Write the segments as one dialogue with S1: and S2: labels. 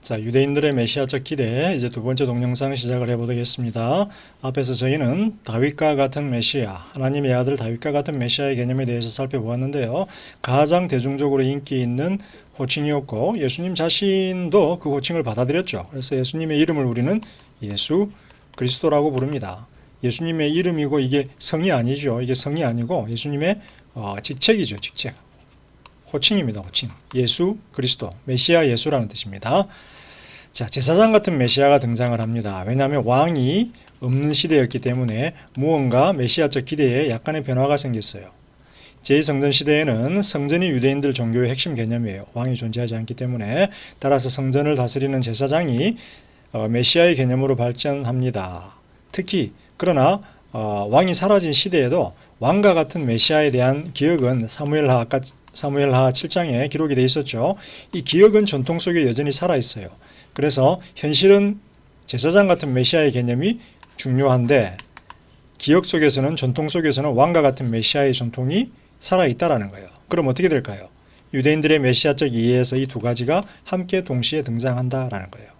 S1: 자, 유대인들의 메시아적 기대, 이제 두 번째 동영상 시작을 해보겠습니다. 앞에서 저희는 다윗과 같은 메시아, 하나님의 아들 다윗과 같은 메시아의 개념에 대해서 살펴보았는데요. 가장 대중적으로 인기 있는 호칭이었고 예수님 자신도 그 호칭을 받아들였죠. 그래서 예수님의 이름을 우리는 예수 그리스도라고 부릅니다. 예수님의 이름이고 이게 성이 아니죠. 이게 성이 아니고 예수님의 직책이죠. 직책. 호칭입니다. 호칭. 예수 그리스도, 메시아 예수라는 뜻입니다. 자, 제사장 같은 메시아가 등장을 합니다. 왜냐하면 왕이 없는 시대였기 때문에 무언가 메시아적 기대에 약간의 변화가 생겼어요. 제2성전 시대에는 성전이 유대인들 종교의 핵심 개념이에요. 왕이 존재하지 않기 때문에. 따라서 성전을 다스리는 제사장이 메시아의 개념으로 발전합니다. 특히 그러나 왕이 사라진 시대에도 왕과 같은 메시아에 대한 기억은 사무엘하 7장에 기록이 되어 있었죠. 이 기억은 전통 속에 여전히 살아있어요. 그래서 현실은 제사장 같은 메시아의 개념이 중요한데 기억 속에서는, 전통 속에서는 왕과 같은 메시아의 전통이 살아있다라는 거예요. 그럼 어떻게 될까요? 유대인들의 메시아적 이해에서 이 두 가지가 함께 동시에 등장한다라는 거예요.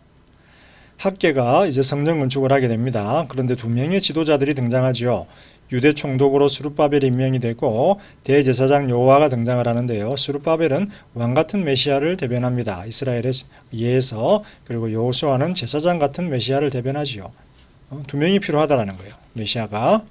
S1: 학계가 이제 성전 건축을 하게 됩니다. 그런데 두 명의 지도자들이 등장하죠. 유대 총독으로 스룹바벨이 임명이 되고 대제사장 여호와가 등장을 하는데요. 스룹바벨은 왕 같은 메시아를 대변합니다. 이스라엘에 의해서. 그리고 여호수아는 제사장 같은 메시아를 대변하지요. 두 명이 필요하다라는 거예요. 메시아가.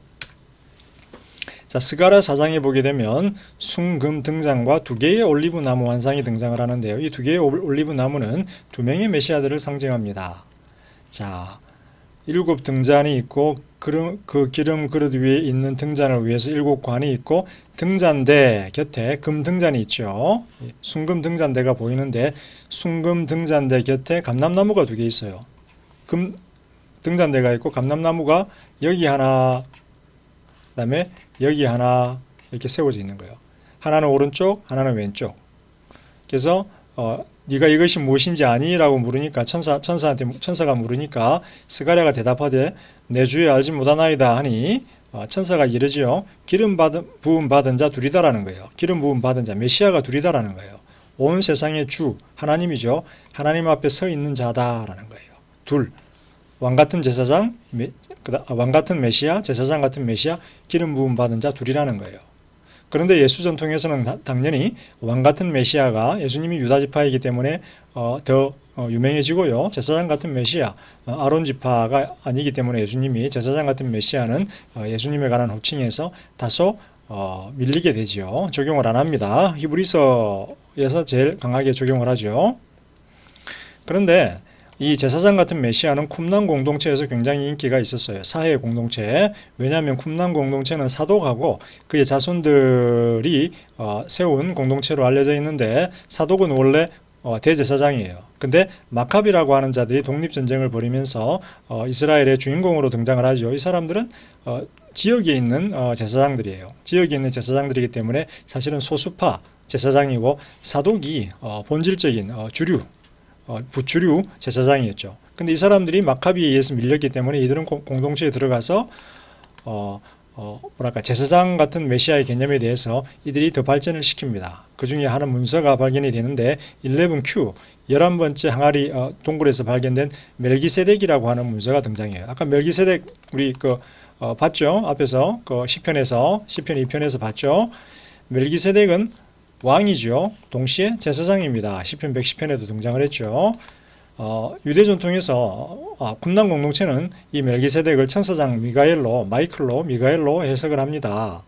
S1: 자, 스가랴 4장에 보게 되면 순금 등장과 두 개의 올리브 나무 환상이 등장을 하는데요. 이 두 개의 올리브 나무는 두 명의 메시아들을 상징합니다. 자, 7 등잔이 있고 그 기름 그릇 위에 있는 등잔을 위해서 7 관이 있고 등잔대 곁에 금 등잔이 있죠. 순금 등잔대가 보이는데 순금 등잔대 곁에 감람나무가 2개 있어요. 금 등잔대가 있고 감람나무가 여기 하나, 그다음에 여기 하나 이렇게 세워져 있는 거예요. 하나는 오른쪽, 하나는 왼쪽. 그래서 네가 이것이 무엇인지 아니? 라고 물으니까 천사가 물으니까 스가랴가 대답하되 내 주에 알지 못하나이다 하니 천사가 이르지요. 기름 부음 받은 자 둘이다라는 거예요. 기름 부음 받은 자, 메시아가 둘이다라는 거예요. 온 세상의 주, 하나님이죠. 하나님 앞에 서 있는 자다라는 거예요. 둘. 왕 같은 제사장, 왕 같은 메시아, 제사장 같은 메시아, 기름 부음 받은 자 둘이라는 거예요. 그런데 예수 전통에서는 당연히 왕 같은 메시아가 예수님이 유다 지파이기 때문에 더 유명해지고요. 제사장 같은 메시아, 아론 지파가 아니기 때문에 예수님이 제사장 같은 메시아는 예수님에 관한 호칭에서 다소 밀리게 되지요. 적용을 안 합니다. 히브리서에서 제일 강하게 적용을 하죠. 그런데 이 제사장 같은 메시아는 쿰란 공동체에서 굉장히 인기가 있었어요. 사회 공동체. 왜냐하면 쿰란 공동체는 사독하고 그의 자손들이 세운 공동체로 알려져 있는데 사독은 원래 대제사장이에요. 근데 마카비라고 하는 자들이 독립전쟁을 벌이면서 이스라엘의 주인공으로 등장을 하죠. 이 사람들은 지역에 있는 제사장들이에요. 지역에 있는 제사장들이기 때문에 사실은 소수파 제사장이고 사독이 본질적인 부주류 제사장이었죠. 근데 이 사람들이 마카비에 의해서 밀렸기 때문에 이들은 공동체에 들어가서 제사장 같은 메시아의 개념에 대해서 이들이 더 발전을 시킵니다. 그 중에 하나 문서가 발견이 되는데 11Q 11번째 항아리 동굴에서 발견된 멜기세덱이라고 하는 문서가 등장해요. 아까 멜기세덱 우리 봤죠? 앞에서 시편 2편에서 봤죠? 멜기세덱은 왕이죠. 동시에 제사장입니다. 시편 110편에도 등장을 했죠. 유대 전통에서 쿰란 공동체는 이 멜기세덱을 천사장 미가엘로 해석을 합니다.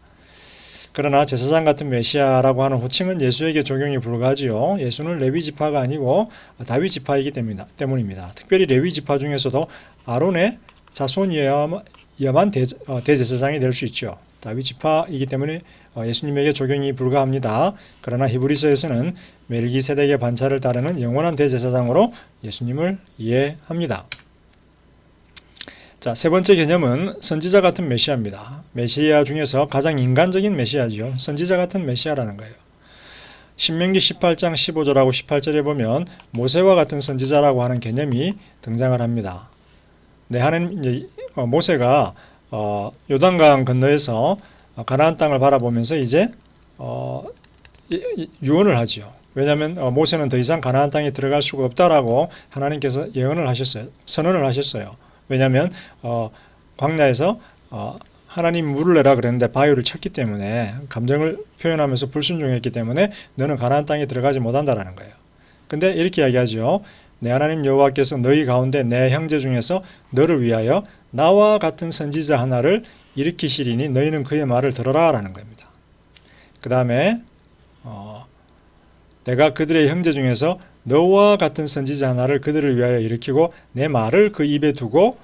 S1: 그러나 제사장 같은 메시아라고 하는 호칭은 예수에게 적용이 불가하지요. 예수는 레위 지파가 아니고 다윗 지파이기 때문입니다. 특별히 레위 지파 중에서도 아론의 자손이어야만 대제사장이 될 수 있죠. 다윗 지파이기 때문에 예수님에게 적용이 불가합니다. 그러나 히브리서에서는 멜기세덱의 반차를 따르는 영원한 대제사장으로 예수님을 이해합니다. 자, 세 번째 개념은 선지자 같은 메시아입니다. 메시아 중에서 가장 인간적인 메시아죠. 선지자 같은 메시아라는 거예요. 신명기 18장 15절하고 18절에 보면 모세와 같은 선지자라고 하는 개념이 등장을 합니다. 모세가 요단강 건너에서 가나안 땅을 바라보면서 이제 유언을 하지요. 왜냐하면 모세는 더 이상 가나안 땅에 들어갈 수가 없다라고 하나님께서 예언을 하셨어요. 선언을 하셨어요. 왜냐하면 광야에서 하나님 물을 내라 그랬는데 바위를 쳤기 때문에 감정을 표현하면서 불순종했기 때문에 너는 가나안 땅에 들어가지 못한다라는 거예요. 근데 이렇게 이야기하죠. 내 하나님 여호와께서 너희 가운데 내 형제 중에서 너를 위하여 나와 같은 선지자 하나를 일으키시리니 너희는 그의 말을 들어라 라는 겁니다. 그 다음에 내가 그들의 형제 중에서 너와 같은 선지자 하나를 그들을 위하여 일으키고 내 말을 그 입에 두고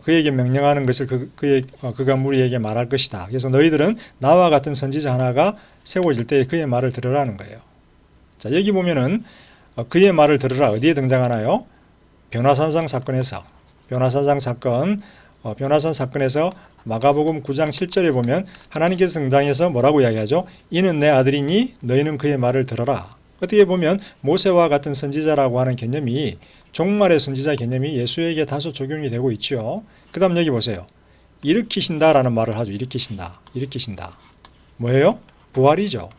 S1: 그에게 명령하는 것을 그가 무리에게 말할 것이다. 그래서 너희들은 나와 같은 선지자 하나가 세워질 때 그의 말을 들으라는 거예요. 자, 여기 보면은 그의 말을 들으라 어디에 등장하나요? 변화산상 사건에서. 변화산상 사건, 변화산 사건에서 마가복음 9장 7절에 보면 하나님께서 등장해서 뭐라고 이야기하죠? 이는 내 아들이니 너희는 그의 말을 들어라. 어떻게 보면 모세와 같은 선지자라고 하는 개념이 종말의 선지자 개념이 예수에게 다소 적용이 되고 있죠. 그 다음 여기 보세요. 일으키신다라는 말을 하죠. 일으키신다. 뭐예요? 부활이죠.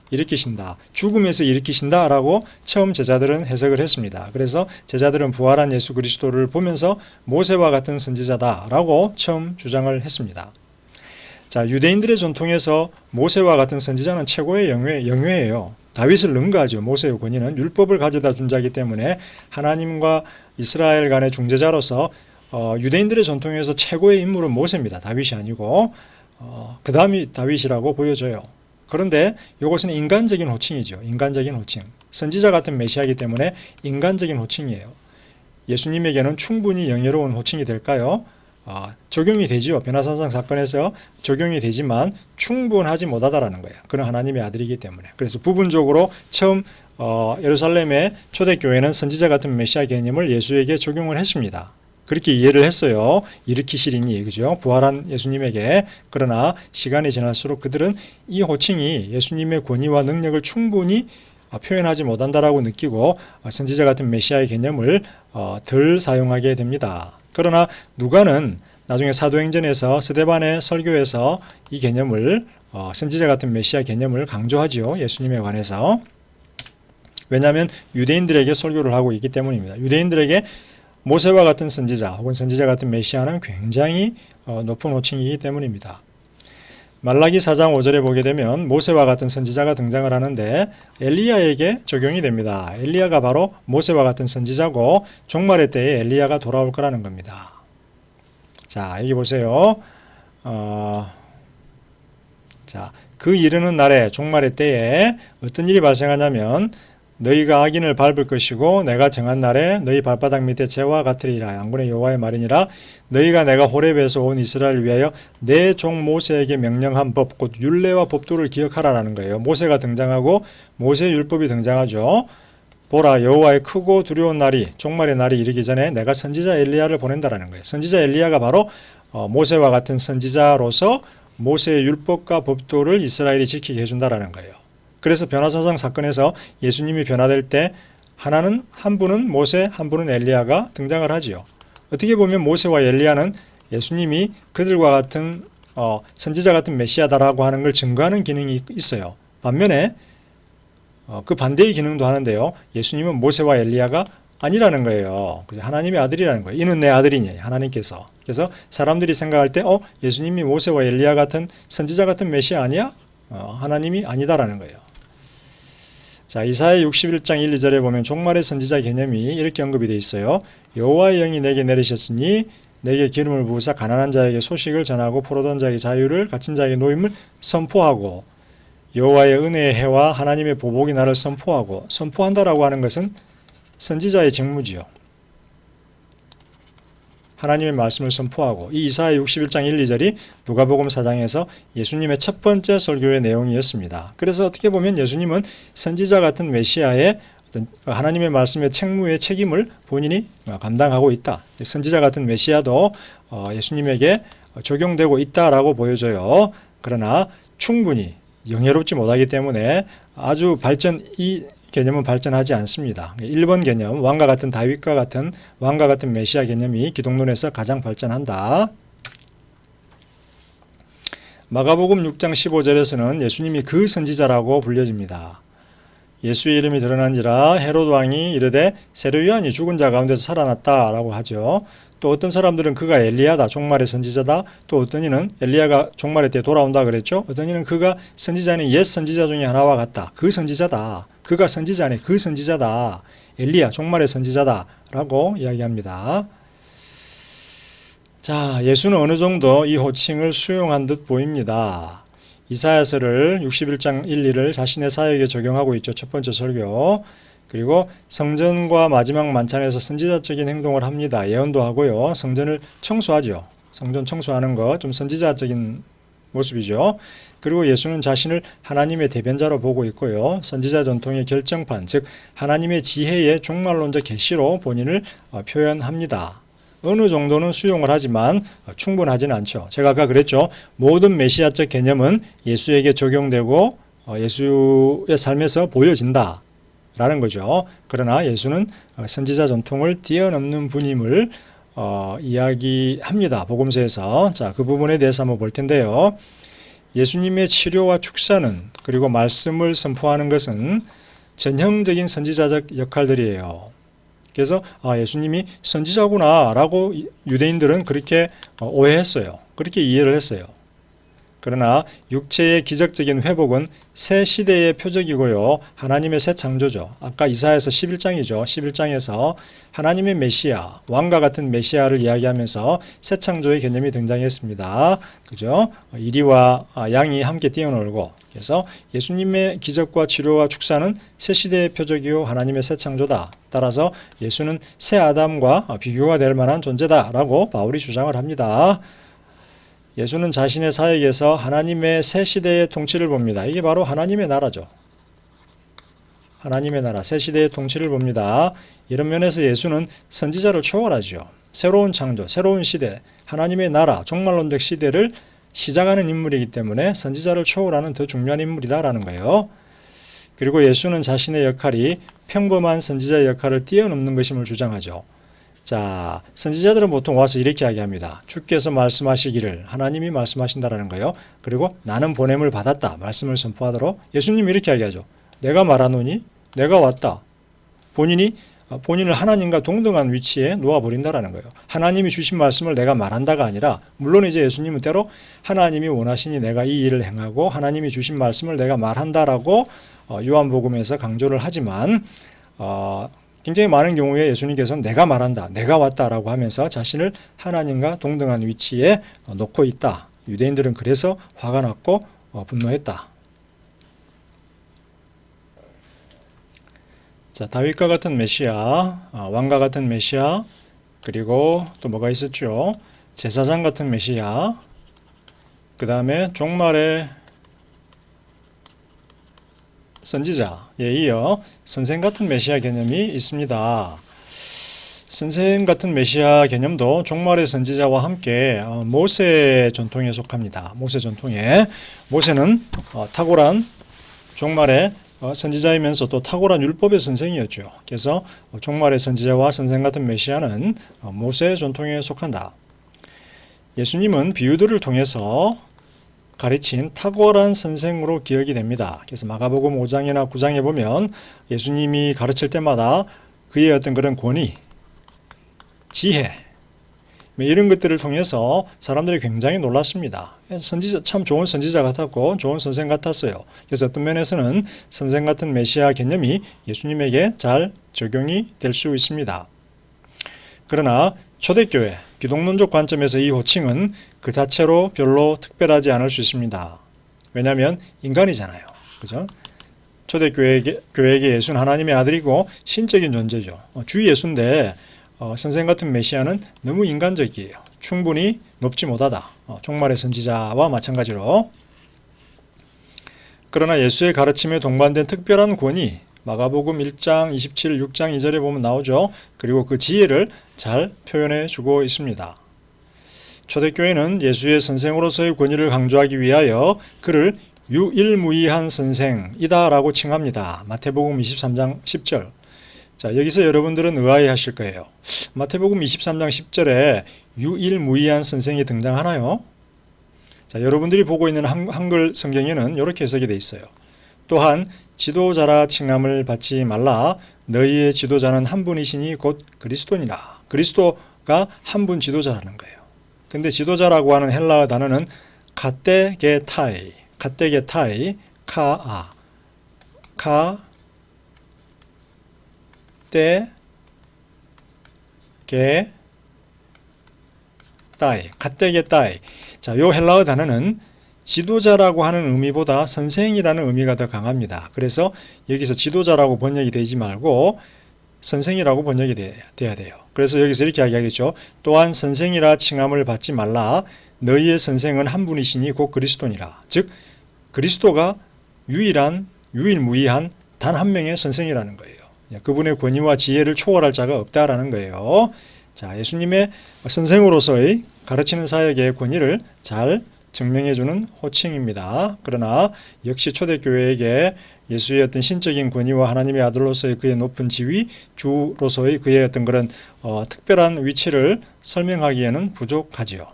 S1: 일으키신다. 죽음에서 일으키신다라고 처음 제자들은 해석을 했습니다. 그래서 제자들은 부활한 예수 그리스도를 보면서 모세와 같은 선지자다라고 처음 주장을 했습니다. 자, 유대인들의 전통에서 모세와 같은 선지자는 최고의 영예예요. 다윗을 능가하죠. 모세의 권위는 율법을 가져다 준 자이기 때문에 하나님과 이스라엘 간의 중재자로서 유대인들의 전통에서 최고의 인물은 모세입니다. 다윗이 아니고 그 다음이 다윗이라고 보여져요. 그런데 이것은 인간적인 호칭이죠. 인간적인 호칭. 선지자 같은 메시아이기 때문에 인간적인 호칭이에요. 예수님에게는 충분히 영예로운 호칭이 될까요? 적용이 되지요. 변화산상 사건에서 적용이 되지만 충분하지 못하다라는 거예요. 그는 하나님의 아들이기 때문에. 그래서 부분적으로 처음 예루살렘의 초대교회는 선지자 같은 메시아 개념을 예수에게 적용을 했습니다. 그렇게 이해를 했어요. 일으키시리니, 그죠? 부활한 예수님에게. 그러나 시간이 지날수록 그들은 이 호칭이 예수님의 권위와 능력을 충분히 표현하지 못한다라고 느끼고 선지자 같은 메시아의 개념을 덜 사용하게 됩니다. 그러나 누가는 나중에 사도행전에서 스데반의 설교에서 이 개념을 선지자 같은 메시아 개념을 강조하지요. 예수님에 관해서. 왜냐하면 유대인들에게 설교를 하고 있기 때문입니다. 유대인들에게 모세와 같은 선지자 혹은 선지자 같은 메시아는 굉장히 높은 호칭이기 때문입니다. 말라기 4장 5절에 보게 되면 모세와 같은 선지자가 등장을 하는데 엘리야에게 적용이 됩니다. 엘리야가 바로 모세와 같은 선지자고 종말의 때에 엘리야가 돌아올 거라는 겁니다. 자, 여기 보세요. 자, 그 이르는 날에 종말의 때에 어떤 일이 발생하냐면 너희가 악인을 밟을 것이고 내가 정한 날에 너희 발바닥 밑에 재와 같으리라. 양군의 여호와의 말이니라. 너희가 내가 호렙에서 온 이스라엘을 위하여 내 종 모세에게 명령한 법 곧 율례와 법도를 기억하라라는 거예요. 모세가 등장하고 모세의 율법이 등장하죠. 보라 여호와의 크고 두려운 날이 종말의 날이 이르기 전에 내가 선지자 엘리야를 보낸다라는 거예요. 선지자 엘리야가 바로 모세와 같은 선지자로서 모세의 율법과 법도를 이스라엘이 지키게 해준다라는 거예요. 그래서 변화사상 사건에서 예수님이 변화될 때 한 분은 모세, 한 분은 엘리야가 등장을 하지요. 어떻게 보면 모세와 엘리야는 예수님이 그들과 같은 선지자 같은 메시아다라고 하는 걸 증거하는 기능이 있어요. 반면에 그 반대의 기능도 하는데요. 예수님은 모세와 엘리야가 아니라는 거예요. 하나님의 아들이라는 거예요. 이는 내 아들이니 하나님께서. 그래서 사람들이 생각할 때 예수님이 모세와 엘리야 같은 선지자 같은 메시아 아니야? 하나님이 아니다라는 거예요. 자, 이사야 61장 1, 2절에 보면 종말의 선지자 개념이 이렇게 언급이 되어 있어요. 여호와의 영이 내게 내리셨으니 내게 기름을 부으사 가난한 자에게 소식을 전하고 포로던 자에게 자유를 갇힌 자에게 노임을 선포하고 여호와의 은혜의 해와 하나님의 보복이 나를 선포하고 선포한다라고 하는 것은 선지자의 직무지요. 하나님의 말씀을 선포하고 이 이사야 61장 1, 2절이 누가복음 4장에서 예수님의 첫 번째 설교의 내용이었습니다. 그래서 어떻게 보면 예수님은 선지자 같은 메시아의 어떤 하나님의 말씀의 책무의 책임을 본인이 감당하고 있다. 선지자 같은 메시아도 예수님에게 적용되고 있다라고 보여져요. 그러나 충분히 영예롭지 못하기 때문에 아주 이 개념은 발전하지 않습니다. 1번 개념, 왕과 같은 다윗과 같은 왕과 같은 메시아 개념이 기독론에서 가장 발전한다. 마가복음 6장 15절에서는 예수님이 그 선지자라고 불려집니다. 예수의 이름이 드러난지라 헤롯 왕이 이르되 세례 요한이 죽은 자 가운데서 살아났다라고 하죠. 또 어떤 사람들은 그가 엘리야다, 종말의 선지자다. 또 어떤 이는 엘리야가 종말의 때 돌아온다 그랬죠. 어떤 이는 그가 선지자는 옛 선지자 중에 하나와 같다. 그 선지자다. 그가 선지자네. 그 선지자다. 엘리야, 종말의 선지자다라고 이야기합니다. 자, 예수는 어느 정도 이 호칭을 수용한 듯 보입니다. 이사야서를 61장 1, 2를 자신의 사역에 적용하고 있죠. 첫 번째 설교. 그리고 성전과 마지막 만찬에서 선지자적인 행동을 합니다. 예언도 하고요. 성전을 청소하죠. 성전 청소하는 거 좀 선지자적인 모습이죠. 그리고 예수는 자신을 하나님의 대변자로 보고 있고요. 선지자 전통의 결정판, 즉 하나님의 지혜의 종말론적 계시로 본인을 표현합니다. 어느 정도는 수용을 하지만 충분하지는 않죠. 제가 아까 그랬죠. 모든 메시아적 개념은 예수에게 적용되고 예수의 삶에서 보여진다 라는 거죠. 그러나 예수는 선지자 전통을 뛰어넘는 분임을 이야기합니다. 복음서에서. 자, 그 부분에 대해서 한번 볼 텐데요. 예수님의 치료와 축사는, 그리고 말씀을 선포하는 것은 전형적인 선지자적 역할들이에요. 그래서 예수님이 선지자구나 라고 유대인들은 그렇게 오해했어요. 그렇게 이해를 했어요. 그러나 육체의 기적적인 회복은 새 시대의 표적이고요. 하나님의 새 창조죠. 아까 이사야서 11장이죠. 11장에서 하나님의 메시아, 왕과 같은 메시아를 이야기하면서 새 창조의 개념이 등장했습니다. 그죠? 이리와 양이 함께 뛰어놀고, 그래서 예수님의 기적과 치료와 축사는 새 시대의 표적이요 하나님의 새 창조다. 따라서 예수는 새 아담과 비교가 될 만한 존재다라고 바울이 주장을 합니다. 예수는 자신의 사역에서 하나님의 새 시대의 통치를 봅니다. 이게 바로 하나님의 나라죠. 하나님의 나라, 새 시대의 통치를 봅니다. 이런 면에서 예수는 선지자를 초월하죠. 새로운 창조, 새로운 시대, 하나님의 나라, 종말론적 시대를 시작하는 인물이기 때문에 선지자를 초월하는 더 중요한 인물이다라는 거예요. 그리고 예수는 자신의 역할이 평범한 선지자의 역할을 뛰어넘는 것임을 주장하죠. 자, 선지자들은 보통 와서 이렇게 이야기합니다. 주께서 말씀하시기를, 하나님이 말씀하신다라는 거예요. 그리고 나는 보냄을 받았다, 말씀을 선포하도록. 예수님이 이렇게 이야기하죠. 내가 말하노니 내가 왔다. 본인을 하나님과 동등한 위치에 놓아버린다라는 거예요. 하나님이 주신 말씀을 내가 말한다가 아니라, 물론 이제 예수님은 때로 하나님이 원하시니 내가 이 일을 행하고 하나님이 주신 말씀을 내가 말한다라고 요한복음에서 강조를 하지만 굉장히 많은 경우에 예수님께서는 내가 말한다, 내가 왔다라고 하면서 자신을 하나님과 동등한 위치에 놓고 있다. 유대인들은 그래서 화가 났고 분노했다. 자, 다윗과 같은 메시아, 왕과 같은 메시아, 그리고 또 뭐가 있었죠? 제사장 같은 메시아, 그 다음에 종말의 선지자에 이어 선생 같은 메시아 개념이 있습니다. 선생 같은 메시아 개념도 종말의 선지자와 함께 모세 전통에 속합니다. 모세 전통에. 모세는 탁월한 종말의 선지자이면서 또 탁월한 율법의 선생이었죠. 그래서 종말의 선지자와 선생 같은 메시아는 모세 전통에 속한다. 예수님은 비유들을 통해서 가르친 탁월한 선생으로 기억이 됩니다. 그래서 마가복음 5장이나 9장에 보면 예수님이 가르칠 때마다 그의 어떤 그런 권위, 지혜, 이런 것들을 통해서 사람들이 굉장히 놀랐습니다. 선지자, 참 좋은 선지자 같았고 좋은 선생 같았어요. 그래서 어떤 면에서는 선생 같은 메시아 개념이 예수님에게 잘 적용이 될 수 있습니다. 그러나 초대교회, 기독론적 관점에서 이 호칭은 그 자체로 별로 특별하지 않을 수 있습니다. 왜냐하면 인간이잖아요. 그죠? 초대교회에게 예수는 하나님의 아들이고 신적인 존재죠. 주 예수인데 선생 같은 메시아는 너무 인간적이에요. 충분히 높지 못하다. 종말의 선지자와 마찬가지로. 그러나 예수의 가르침에 동반된 특별한 권위, 마가복음 1장 27, 6장 2절에 보면 나오죠. 그리고 그 지혜를 잘 표현해 주고 있습니다. 초대교회는 예수의 선생으로서의 권위를 강조하기 위하여 그를 유일무이한 선생이다 라고 칭합니다. 마태복음 23장 10절. 자, 여기서 여러분들은 의아해 하실 거예요. 마태복음 23장 10절에 유일무이한 선생이 등장하나요? 자, 여러분들이 보고 있는 한글 성경에는 이렇게 해석이 되어 있어요. 또한 지도자라 칭함을 받지 말라. 너희의 지도자는 한 분이시니 곧 그리스도니라. 그리스도가 한 분 지도자라는 거예요. 근데 지도자라고 하는 헬라어 단어는 카테게타이, 카테게타이, 카아, 카, 테, 게, 따이, 카테게따이. 자, 요 헬라어 단어는 지도자라고 하는 의미보다 선생이라는 의미가 더 강합니다. 그래서 여기서 지도자라고 번역이 되지 말고 선생이라고 번역이 돼야 돼요. 그래서 여기서 이렇게 이야기하겠죠. 또한 선생이라 칭함을 받지 말라. 너희의 선생은 한 분이시니 곧 그리스도니라. 즉 그리스도가 유일무이한 단 한 명의 선생이라는 거예요. 그분의 권위와 지혜를 초월할 자가 없다라는 거예요. 자, 예수님의 선생으로서의 가르치는 사역의 권위를 잘 증명해주는 호칭입니다. 그러나 역시 초대교회에게 예수의 어떤 신적인 권위와 하나님의 아들로서의 그의 높은 지위, 주로서의 그의 어떤 그런 특별한 위치를 설명하기에는 부족하지요.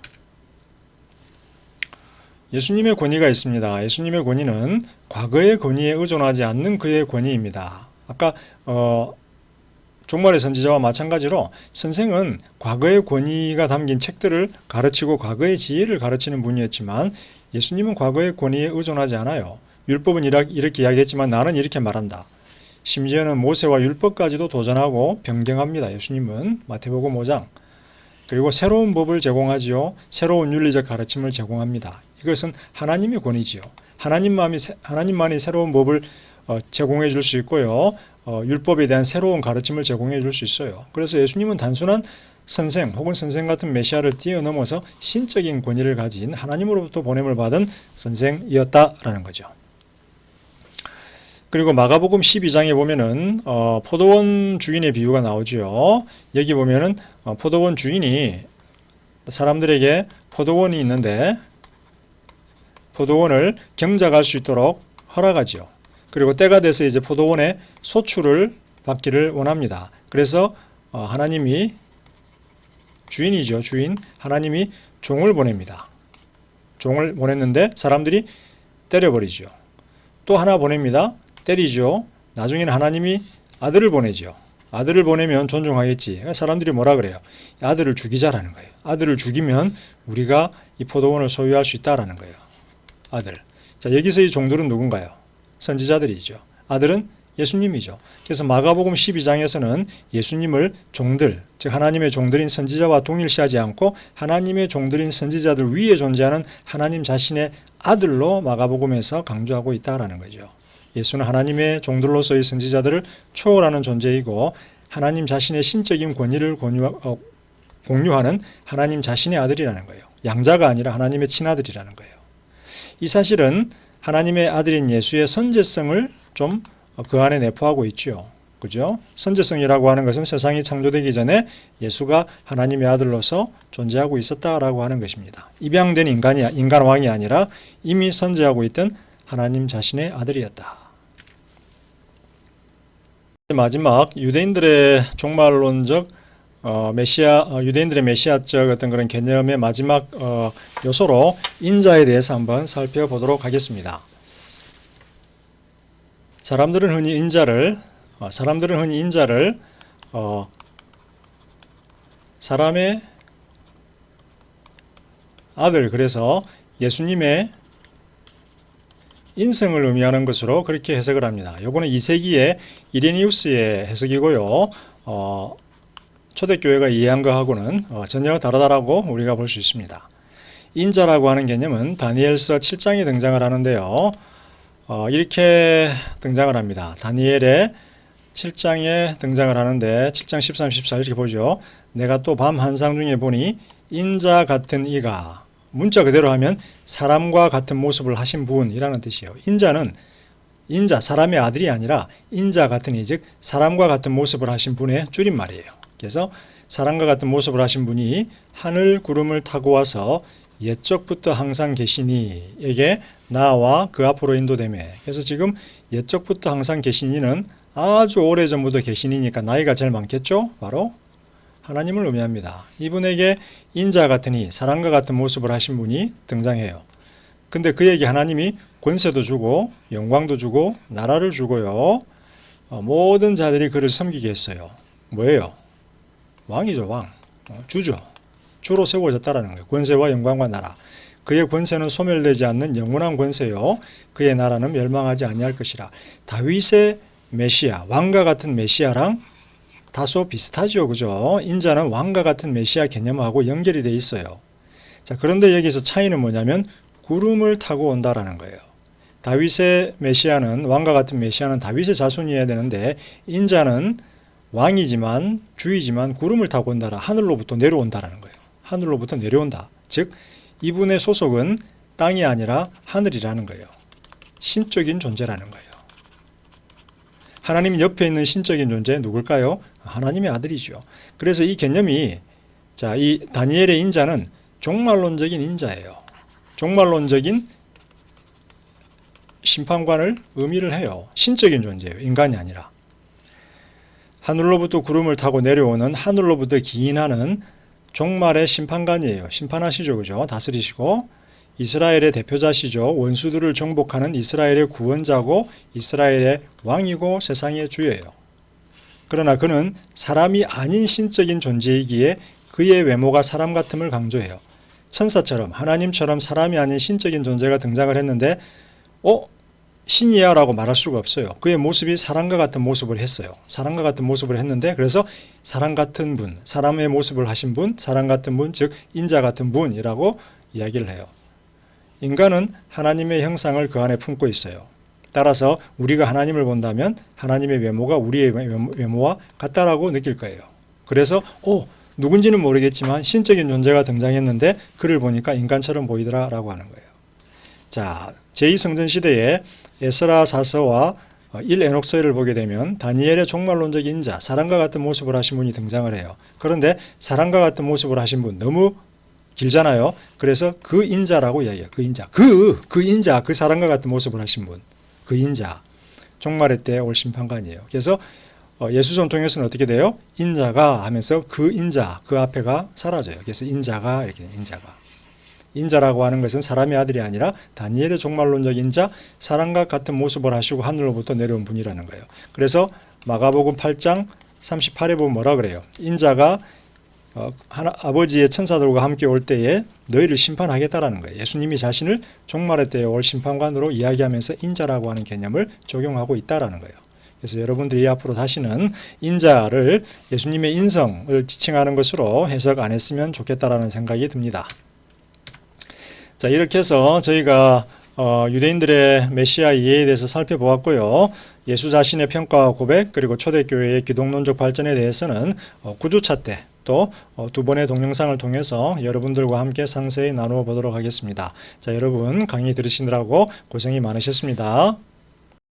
S1: 예수님의 권위가 있습니다. 예수님의 권위는 과거의 권위에 의존하지 않는 그의 권위입니다. 아까 종말의 선지자와 마찬가지로 선생은 과거의 권위가 담긴 책들을 가르치고 과거의 지혜를 가르치는 분이었지만 예수님은 과거의 권위에 의존하지 않아요. 율법은 이렇게 이야기했지만 나는 이렇게 말한다. 심지어는 모세와 율법까지도 도전하고 변경합니다. 예수님은 마태복음 5장. 그리고 새로운 법을 제공하지요. 새로운 윤리적 가르침을 제공합니다. 이것은 하나님의 권위지요. 하나님만이 새로운 법을 제공해 줄 수 있고요. 율법에 대한 새로운 가르침을 제공해 줄 수 있어요. 그래서 예수님은 단순한 선생 혹은 선생 같은 메시아를 뛰어넘어서 신적인 권위를 가진 하나님으로부터 보냄을 받은 선생이었다라는 거죠. 그리고 마가복음 12장에 보면은 포도원 주인의 비유가 나오죠. 여기 보면은 포도원 주인이 사람들에게 포도원이 있는데 포도원을 경작할 수 있도록 허락하죠. 그리고 때가 돼서 이제 포도원에 소출을 받기를 원합니다. 그래서 하나님이 주인이죠. 주인. 하나님이 종을 보냅니다. 종을 보냈는데 사람들이 때려버리죠. 또 하나 보냅니다. 때리죠. 나중에는 하나님이 아들을 보내죠. 아들을 보내면 존중하겠지. 사람들이 뭐라 그래요? 아들을 죽이자라는 거예요. 아들을 죽이면 우리가 이 포도원을 소유할 수 있다라는 거예요. 아들. 자, 여기서 이 종들은 누군가요? 선지자들이죠. 아들은 예수님이죠. 그래서 마가복음 12장에서는 예수님을 종들, 즉 하나님의 종들인 선지자와 동일시하지 않고 하나님의 종들인 선지자들 위에 존재하는 하나님 자신의 아들로 마가복음에서 강조하고 있다라는 거죠. 예수는 하나님의 종들로서의 선지자들을 초월하는 존재이고 하나님 자신의 신적인 권위를 공유하는 하나님 자신의 아들이라는 거예요. 양자가 아니라 하나님의 친아들이라는 거예요. 이 사실은 하나님의 아들인 예수의 선제성을 좀 그 안에 내포하고 있죠. 그죠? 선제성이라고 하는 것은 세상이 창조되기 전에 예수가 하나님의 아들로서 존재하고 있었다라고 하는 것입니다. 입양된 인간 왕이 아니라 이미 선제하고 있던 하나님 자신의 아들이었다. 마지막 유대인들의 종말론적 유대인들의 메시아적 어떤 그런 개념의 마지막 요소로 인자에 대해서 한번 살펴보도록 하겠습니다. 사람들은 흔히 인자를 사람의 아들, 그래서 예수님의 인성을 의미하는 것으로 그렇게 해석을 합니다. 요거는 2세기의 이레니우스의 해석이고요. 초대교회가 이해한 것하고는 전혀 다르다라고 우리가 볼 수 있습니다. 인자라고 하는 개념은 다니엘서 7장에 등장을 하는데요. 이렇게 등장을 합니다. 다니엘의 7장에 등장을 하는데 7장 13, 14 이렇게 보죠. 내가 또 밤 한상 중에 보니 인자 같은 이가, 문자 그대로 하면 사람과 같은 모습을 하신 분이라는 뜻이에요. 인자, 사람의 아들이 아니라 인자 같은 이, 즉 사람과 같은 모습을 하신 분의 줄임말이에요. 그래서 사람과 같은 모습을 하신 분이 하늘 구름을 타고 와서 옛적부터 항상 계시니 에게 나와 그 앞으로 인도되매. 그래서 지금 옛적부터 항상 계시니는 아주 오래전부터 계시니니까 나이가 제일 많겠죠? 바로 하나님을 의미합니다. 이분에게 인자 같으니 사람과 같은 모습을 하신 분이 등장해요. 근데 그에게 하나님이 권세도 주고 영광도 주고 나라를 주고요. 모든 자들이 그를 섬기게 했어요. 뭐예요? 왕이죠, 왕. 주죠. 주로 세워졌다라는 거예요. 권세와 영광과 나라. 그의 권세는 소멸되지 않는 영원한 권세요. 그의 나라는 멸망하지 아니할 것이라. 다윗의 메시아, 왕과 같은 메시아랑 다소 비슷하죠. 그죠? 인자는 왕과 같은 메시아 개념하고 연결이 돼 있어요. 자, 그런데 여기서 차이는 뭐냐면 구름을 타고 온다라는 거예요. 다윗의 메시아는, 왕과 같은 메시아는 다윗의 자손이어야 되는데 인자는 왕이지만 주이지만 구름을 타고 온다라, 하늘로부터 내려온다라는 거예요. 하늘로부터 내려온다. 즉 이분의 소속은 땅이 아니라 하늘이라는 거예요. 신적인 존재라는 거예요. 하나님 옆에 있는 신적인 존재 누굴까요? 하나님의 아들이죠. 그래서 이 개념이, 자, 이 다니엘의 인자는 종말론적인 인자예요. 종말론적인 심판관을 의미를 해요. 신적인 존재예요. 인간이 아니라. 하늘로부터 구름을 타고 내려오는, 하늘로부터 기인하는 종말의 심판관이에요. 심판하시죠. 그죠? 다스리시고 이스라엘의 대표자시죠. 원수들을 정복하는 이스라엘의 구원자고 이스라엘의 왕이고 세상의 주예요. 그러나 그는 사람이 아닌 신적인 존재이기에 그의 외모가 사람 같음을 강조해요. 천사처럼, 하나님처럼 사람이 아닌 신적인 존재가 등장을 했는데 신이야 라고 말할 수가 없어요. 그의 모습이 사람과 같은 모습을 했어요. 사람과 같은 모습을 했는데, 그래서 사람 같은 분, 사람의 모습을 하신 분, 사람 같은 분, 즉 인자 같은 분이라고 이야기를 해요. 인간은 하나님의 형상을 그 안에 품고 있어요. 따라서 우리가 하나님을 본다면 하나님의 외모가 우리의 외모와 같다라고 느낄 거예요. 그래서 누군지는 모르겠지만 신적인 존재가 등장했는데 그를 보니까 인간처럼 보이더라라고 하는 거예요. 자, 제2성전 시대에 에스라 사서와 1에녹서를 보게 되면 다니엘의 종말론적 인자, 사람과 같은 모습을 하신 분이 등장을 해요. 그런데 사람과 같은 모습을 하신 분 너무 길잖아요. 그래서 그 인자라고 이야기해요. 그 인자. 그 인자, 그 사람과 같은 모습을 하신 분. 그 인자. 종말의 때 올 심판관이에요. 그래서 예수전통에서는 어떻게 돼요? 인자가 하면서 그 인자, 그 앞에가 사라져요. 그래서 인자가 이렇게 돼요. 인자가. 인자라고 하는 것은 사람의 아들이 아니라 다니엘의 종말론적 인자, 사람과 같은 모습을 하시고 하늘로부터 내려온 분이라는 거예요. 그래서 마가복음 8장 38에 보면 뭐라 그래요? 인자가 아버지의 천사들과 함께 올 때에 너희를 심판하겠다라는 거예요. 예수님이 자신을 종말의 때에 올 심판관으로 이야기하면서 인자라고 하는 개념을 적용하고 있다라는 거예요. 그래서 여러분들이 앞으로 다시는 인자를 예수님의 인성을 지칭하는 것으로 해석 안 했으면 좋겠다라는 생각이 듭니다. 자, 이렇게 해서 저희가 유대인들의 메시아 이해에 대해서 살펴보았고요. 예수 자신의 평가와 고백, 그리고 초대교회의 기독론적 발전에 대해서는 9주차 때 또 두 번의 동영상을 통해서 여러분들과 함께 상세히 나누어 보도록 하겠습니다. 자, 여러분 강의 들으시느라고 고생이 많으셨습니다.